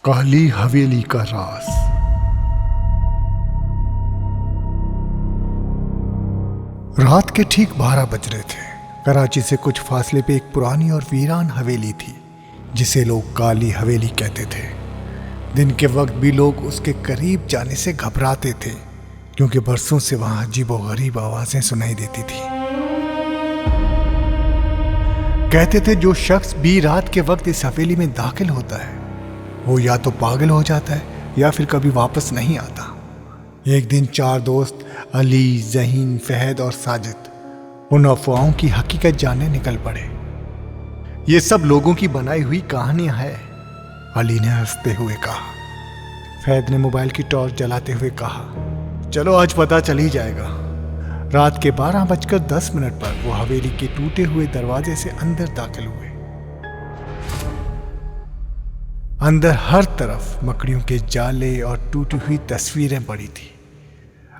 काली हवेली का राज। रात के ठीक 12 बज रहे थे। कराची से कुछ फासले पे एक पुरानी और वीरान हवेली थी जिसे लोग काली हवेली कहते थे। दिन के वक्त भी लोग उसके करीब जाने से घबराते थे क्योंकि बरसों से वहां अजीबोगरीब आवाजें सुनाई देती थी। कहते थे जो शख्स भी रात के वक्त इस हवेली में दाखिल होता है वो या तो पागल हो जाता है या फिर कभी वापस नहीं आता। एक दिन 4 दोस्त अली, ज़हीन, फहद और साजिद उन अफवाहों की हकीकत जानने निकल पड़े। ये सब लोगों की बनाई हुई कहानियां हैं, अली ने हंसते हुए कहा। फहद ने मोबाइल की टॉर्च जलाते हुए कहा, चलो आज पता चल ही जाएगा। रात के 12:10 पर वो हवेली के टूटे हुए दरवाजे से अंदर दाखिल हुए। अंदर हर तरफ मकड़ियों के जाले और टूटी हुई तस्वीरें पड़ी थी।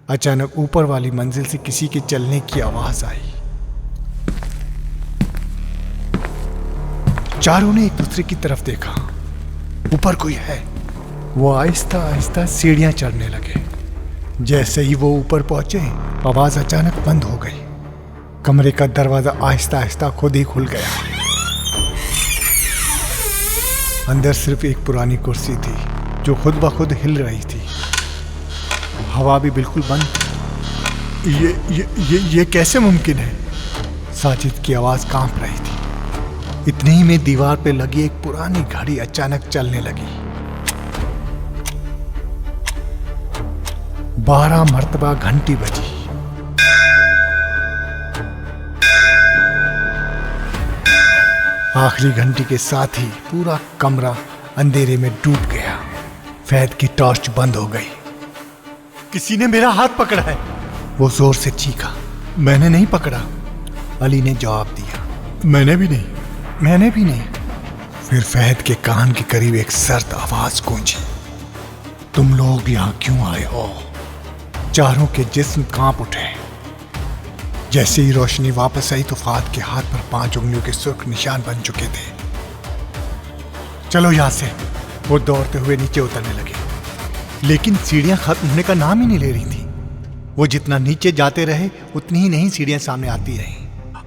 अचानक ऊपर वाली मंजिल से किसी के चलने की आवाज आई। चारों ने एक दूसरे की तरफ देखा। ऊपर कोई है। वो आहिस्ता आहिस्ता सीढ़ियां चढ़ने लगे। जैसे ही वो ऊपर पहुंचे आवाज अचानक बंद हो गई। कमरे का दरवाजा आहिस्ता आहिस्ता खुद ही खुल गया। अंदर सिर्फ एक पुरानी कुर्सी थी जो खुद ब खुद हिल रही थी। हवा भी बिल्कुल बंद। ये कैसे मुमकिन है? साजिद की आवाज कांप रही थी। इतने ही में दीवार पे लगी एक पुरानी घड़ी अचानक चलने लगी। 12 मर्तबा घंटी बजी। आखिरी घंटी के साथ ही पूरा कमरा अंधेरे में डूब गया। फहद की टॉर्च बंद हो गई। किसी ने मेरा हाथ पकड़ा है, वो जोर से चीखा। मैंने नहीं पकड़ा, अली ने जवाब दिया। मैंने भी नहीं। फिर फहद के कान के करीब एक सर्द आवाज गूंजी। तुम लोग यहां क्यों आए हो? चारों के जिस्म कांप उठे। जैसे ही रोशनी वापस आई तो फहद के हाथ पर 5 उंगलियों के सुर्ख निशान बन चुके थे। चलो यहां से, वो दौड़ते हुए नीचे उतरने लगे। लेकिन सीढ़ियां खत्म होने का नाम ही नहीं ले रही थी। वो जितना नीचे जाते रहे उतनी ही नई सीढ़ियां सामने आती रहीं।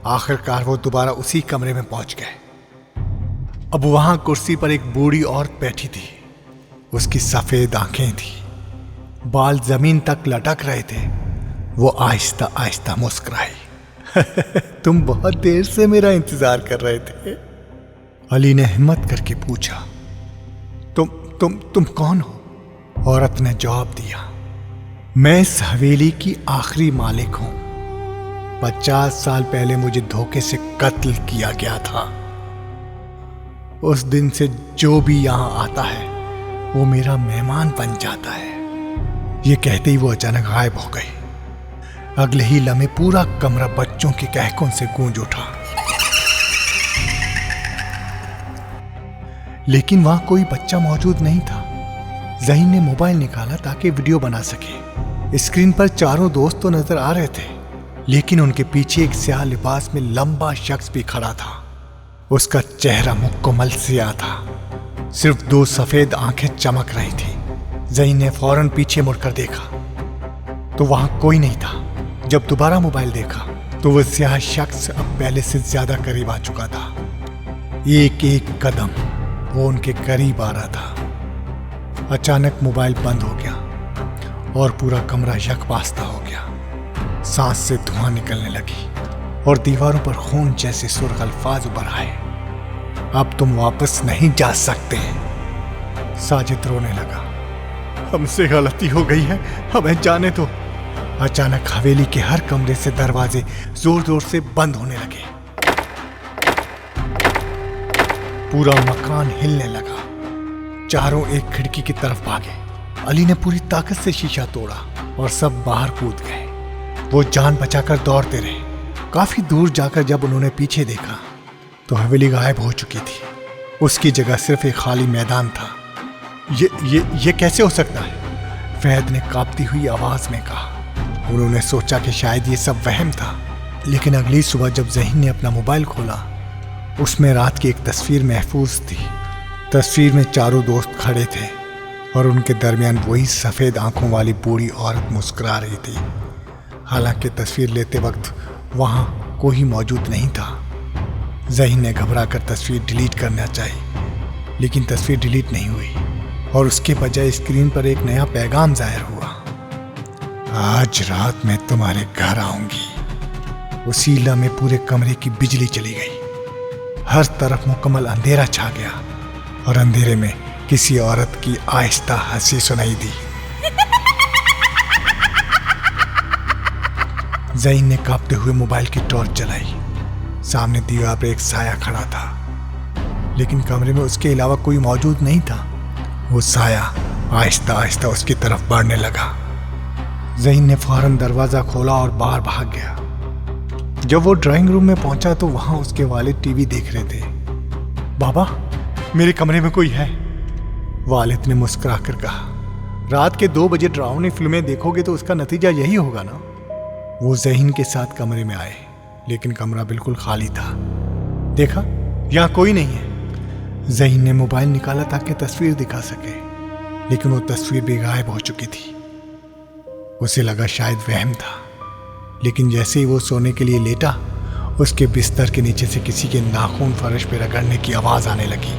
आखिरकार वो दोबारा उसी कमरे में पहुंच गए। अब वहां कुर्सी पर एक बूढ़ी औरत बैठी थी। उसकी सफेद आंखें थी, बाल जमीन तक लटक रहे थे। वो आहिस्ता आहिस्ता मुस्कुराई। तुम बहुत देर से मेरा इंतजार कर रहे थे, अली ने हिम्मत करके पूछा। तुम कौन हो? औरत ने जवाब दिया, मैं इस हवेली की आखिरी मालिक हूं। 50 साल पहले मुझे धोखे से कत्ल किया गया था। उस दिन से जो भी यहां आता है वो मेरा मेहमान बन जाता है। ये कहते ही वो अचानक गायब हो गई। अगले ही लम्हे पूरा कमरा बच्चों के कहकों से गूंज उठा। लेकिन वहां कोई बच्चा मौजूद नहीं था। ज़हीन ने मोबाइल निकाला ताकि वीडियो बना सके। स्क्रीन पर चारों दोस्त तो नजर आ रहे थे, लेकिन उनके पीछे एक स्याह लिबास में लंबा शख्स भी खड़ा था। उसका चेहरा मुकम्मल स्याह था, सिर्फ 2 सफेद आंखें चमक रही थी। ज़हीन ने फौरन पीछे मुड़कर देखा तो वहां कोई नहीं था। जब दोबारा मोबाइल देखा तो वह स्याह शख्स अब पहले से ज्यादा करीब आ चुका था। एक एक कदम वो उनके करीब आ रहा था। अचानक मोबाइल बंद हो गया और पूरा कमरा यकबास्ता हो गया। सांस से धुआं निकलने लगी और दीवारों पर खून जैसे सुर्ख अल्फाज उभर आए। अब तुम वापस नहीं जा सकते। साजिद रोने लगा। हमसे गलती हो गई है, हमें जाने दो। अचानक हवेली के हर कमरे से दरवाजे जोर जोर से बंद होने लगे। पूरा मकान हिलने लगा। चारों एक खिड़की की तरफ भागे। अली ने पूरी ताकत से शीशा तोड़ा और सब बाहर कूद गए। वो जान बचाकर दौड़ते रहे। काफी दूर जाकर जब उन्होंने पीछे देखा तो हवेली गायब हो चुकी थी। उसकी जगह सिर्फ एक खाली मैदान था। ये कैसे हो सकता है? फहद ने कांपती हुई आवाज में कहा। उन्होंने सोचा कि शायद ये सब वहम था, लेकिन अगली सुबह जब ज़हीन ने अपना मोबाइल खोला उसमें रात की एक तस्वीर महफूज थी। तस्वीर में चारों दोस्त खड़े थे और उनके दरमियान वही सफ़ेद आंखों वाली बूढ़ी औरत मुस्कुरा रही थी। हालांकि तस्वीर लेते वक्त वहां कोई मौजूद नहीं था। ज़हीन ने घबराकर तस्वीर डिलीट करना चाही, लेकिन तस्वीर डिलीट नहीं हुई और उसके बजाय स्क्रीन पर एक नया पैगाम जाहिर हुआ। आज रात मैं तुम्हारे घर आऊंगी। उसी लम्हे पूरे कमरे की बिजली चली गई। हर तरफ मुकम्मल अंधेरा छा गया और अंधेरे में किसी औरत की आहिस्ता हंसी सुनाई दी। ज़हीन ने कांपते हुए मोबाइल की टॉर्च जलाई। सामने दीवार पर एक साया खड़ा था, लेकिन कमरे में उसके अलावा कोई मौजूद नहीं था। वो साया आहिस्ता आहिस्ता उसकी तरफ बढ़ने लगा। ज़हीन ने फौरन दरवाजा खोला और बाहर भाग गया। जब वो ड्राइंग रूम में पहुंचा तो वहां उसके वालिद टीवी देख रहे थे। बाबा, मेरे कमरे में कोई है, वालिद ने मुस्कुराकर कहा। रात के 2 बजे डरावनी फिल्में देखोगे तो उसका नतीजा यही होगा ना। वो ज़हीन के साथ कमरे में आए, लेकिन कमरा बिल्कुल खाली था। देखा, यहाँ कोई नहीं है। ज़हीन ने मोबाइल निकाला ताकि तस्वीर दिखा सके, लेकिन वो तस्वीर भी गायब हो चुकी थी। उसे लगा शायद वहम था, लेकिन जैसे ही वो सोने के लिए लेटा, उसके बिस्तर के नीचे से किसी के नाखून फर्श पर रगड़ने की आवाज आने लगी।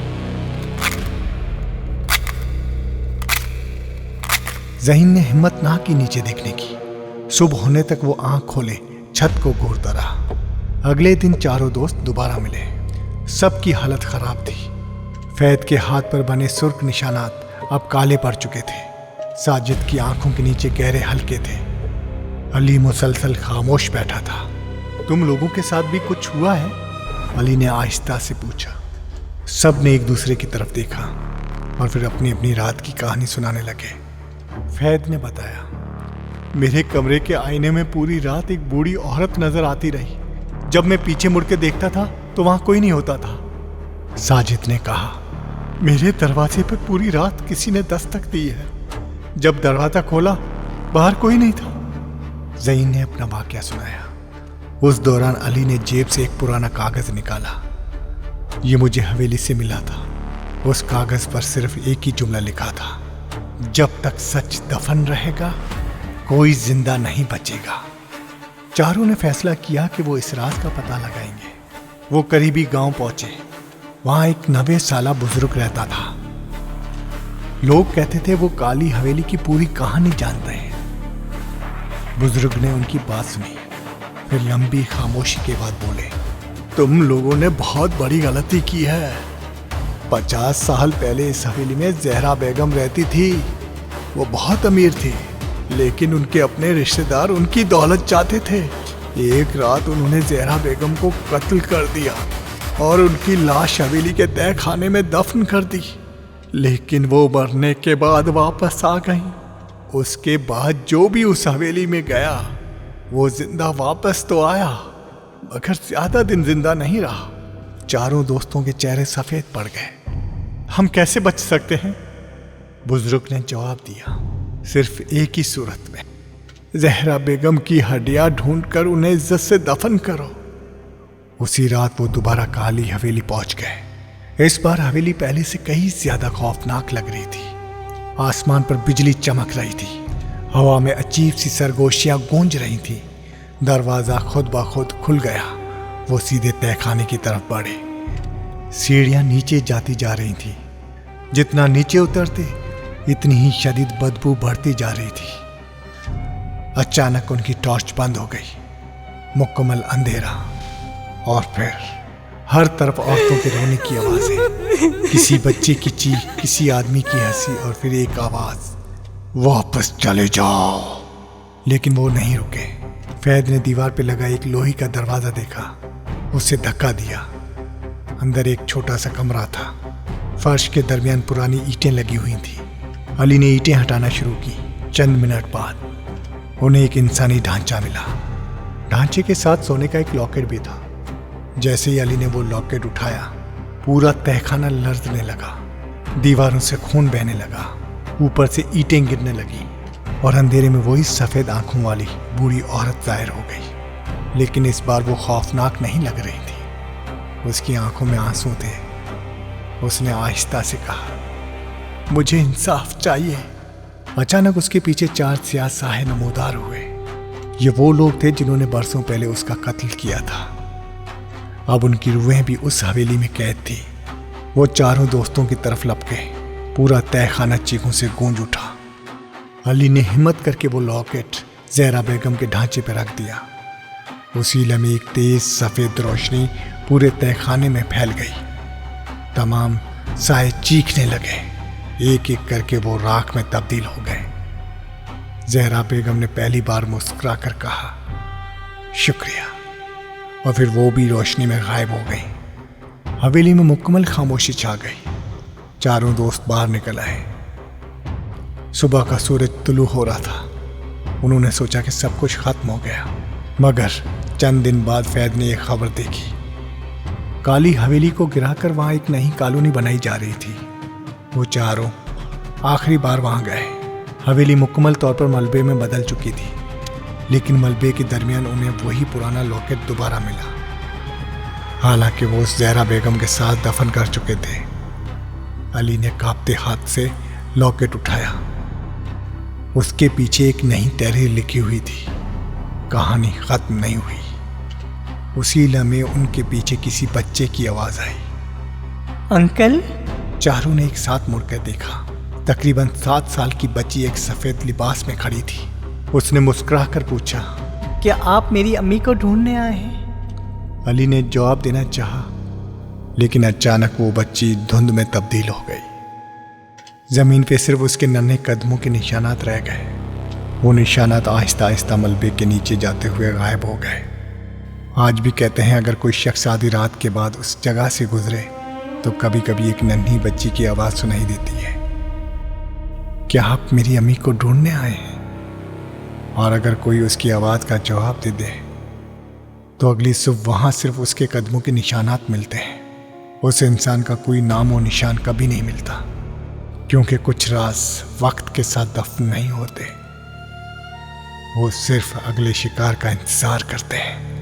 ज़हीन ने हिम्मत ना की नीचे देखने की। सुबह होने तक वो आंख खोले छत को घूरता रहा। अगले दिन चारों दोस्त दोबारा मिले। सबकी हालत खराब थी। फैद के हाथ पर बने सुर्ख निशानात अब काले पड़ चुके थे। साजिद की आंखों के नीचे गहरे हल्के थे। अली मुसलसल खामोश बैठा था। तुम लोगों के साथ भी कुछ हुआ है? अली ने आहिस्ता से पूछा। सब ने एक दूसरे की तरफ देखा और फिर अपनी अपनी रात की कहानी सुनाने लगे। फैद ने बताया, मेरे कमरे के आईने में पूरी रात एक बूढ़ी औरत नजर आती रही। जब मैं पीछे मुड़ के देखता था तो वहां कोई नहीं होता था। साजिद ने कहा, मेरे दरवाजे पर पूरी रात किसी ने दस्तक दी है। जब दरवाजा खोला, बाहर कोई नहीं था। ज़हीन ने अपना वाकया सुनाया। उस दौरान अली ने जेब से एक पुराना कागज निकाला। ये मुझे हवेली से मिला था। उस कागज पर सिर्फ एक ही जुमला लिखा था, जब तक सच दफन रहेगा कोई जिंदा नहीं बचेगा। चारों ने फैसला किया कि वो इस राज का पता लगाएंगे। वो करीबी गांव पहुंचे। वहां एक 90 साला बुजुर्ग रहता था। लोग कहते थे वो काली हवेली की पूरी कहानी जानते हैं। बुजुर्ग ने उनकी बात सुनी, फिर लंबी खामोशी के बाद बोले, तुम लोगों ने बहुत बड़ी गलती की है। 50 साल पहले इस हवेली में ज़हरा बेगम रहती थी। वो बहुत अमीर थी, लेकिन उनके अपने रिश्तेदार उनकी दौलत चाहते थे। एक रात उन्होंने ज़हरा बेगम को कत्ल कर दिया और उनकी लाश हवेली के तय खाने में दफन कर दी। लेकिन वो मरने के बाद वापस आ गई। उसके बाद जो भी उस हवेली में गया वो जिंदा वापस तो आया, मगर ज्यादा दिन जिंदा नहीं रहा। चारों दोस्तों के चेहरे सफेद पड़ गए। हम कैसे बच सकते हैं? बुजुर्ग ने जवाब दिया, सिर्फ एक ही सूरत में, ज़हरा बेगम की हड्डियां ढूंढकर उन्हें इज्जत से दफन करो। उसी रात वो दोबारा काली हवेली पहुंच गए। इस बार हवेली पहले से कहीं ज्यादा खौफनाक लग रही थी। आसमान पर बिजली चमक रही थी। हवा में अजीब सी सरगोशियां गूंज रही थी। दरवाजा खुद ब खुद खुल गया। वो सीधे तहखाने की तरफ बढ़े। सीढ़ियां नीचे जाती जा रही थी। जितना नीचे उतरते इतनी ही शदीद बदबू बढ़ती जा रही थी। अचानक उनकी टॉर्च बंद हो गई। मुकम्मल अंधेरा और फिर हर तरफ औरतों के रोने की आवाजें, किसी बच्चे की चीख, किसी आदमी की हंसी और फिर एक आवाज, वापस चले जाओ। लेकिन वो नहीं रुके। फैद ने दीवार पे लगा एक लोहे का दरवाजा देखा। उसे धक्का दिया। अंदर एक छोटा सा कमरा था। फर्श के दरमियान पुरानी ईंटें लगी हुई थी। अली ने ईंटें हटाना शुरू की। चंद मिनट बाद उन्हें एक इंसानी ढांचा मिला। ढांचे के साथ सोने का एक लॉकेट भी था। जैसे ही अली ने वो लॉकेट उठाया, पूरा तहखाना लर्जने लगा। दीवारों से खून बहने लगा। ऊपर से ईंटें गिरने लगी और अंधेरे में वही सफेद आंखों वाली बूढ़ी औरत जाहिर हो गई। लेकिन इस बार वो खौफनाक नहीं लग रही थी। उसकी आंखों में आंसू थे। उसने आहिस्ता से कहा, मुझे इंसाफ चाहिए। अचानक उसके पीछे 4 स्याह साहे नमूदार हुए। ये वो लोग थे जिन्होंने बरसों पहले उसका कत्ल किया था। अब उनकी रूहें भी उस हवेली में कैद थी। वो चारों दोस्तों की तरफ लपके। पूरा तहखाना चीखों से गूंज उठा। अली ने हिम्मत करके वो लॉकेट ज़हरा बेगम के ढांचे पर रख दिया। उसी लम्हे एक तेज सफ़ेद रोशनी पूरे तहखाने में फैल गई। तमाम साए चीखने लगे। एक एक करके वो राख में तब्दील हो गए। ज़हरा बेगम ने पहली बार मुस्कुरा कर कहा, शुक्रिया, और फिर वो भी रोशनी में गायब हो गई। हवेली में मुकम्मल खामोशी छा गई। चारों दोस्त बाहर निकल आए। सुबह का सूरज तुलू हो रहा था। उन्होंने सोचा कि सब कुछ खत्म हो गया, मगर चंद दिन बाद फैद ने एक खबर देखी। काली हवेली को गिराकर वहां एक नई कॉलोनी बनाई जा रही थी। वो चारों आखिरी बार वहां गए। हवेली मुकम्मल तौर पर मलबे में बदल चुकी थी, लेकिन मलबे के दरमियान उन्हें वही पुराना लॉकेट दोबारा मिला। हालांकि वो उस ज़हरा बेगम के साथ दफन कर चुके थे। अली ने कांपते हाथ से लॉकेट उठाया। उसके पीछे एक नई तहरीर लिखी हुई थी। कहानी खत्म नहीं हुई। उसी लम्हे उनके पीछे किसी बच्चे की आवाज आई, अंकल। चारों ने एक साथ मुड़कर देखा। तकरीबन 7 साल की बच्ची एक सफेद लिबास में खड़ी थी। उसने मुस्कुरा कर पूछा, क्या आप मेरी अम्मी को ढूंढने आए हैं? अली ने जवाब देना चाहा, लेकिन अचानक वो बच्ची धुंध में तब्दील हो गई। जमीन पे सिर्फ उसके नन्हे कदमों के निशानात रह गए। वो निशानात आहिस्ता आहिस्ता मलबे के नीचे जाते हुए गायब हो गए। आज भी कहते हैं, अगर कोई शख्स आधी रात के बाद उस जगह से गुजरे तो कभी कभी एक नन्ही बच्ची की आवाज़ सुनाई देती है। क्या आप मेरी अम्मी को ढूंढने आए हैं? और अगर कोई उसकी आवाज़ का जवाब दे दे तो अगली सुबह वहाँ सिर्फ उसके कदमों के निशानात मिलते हैं। उस इंसान का कोई नाम और निशान कभी नहीं मिलता, क्योंकि कुछ राज वक्त के साथ दफन नहीं होते। वो सिर्फ अगले शिकार का इंतजार करते हैं।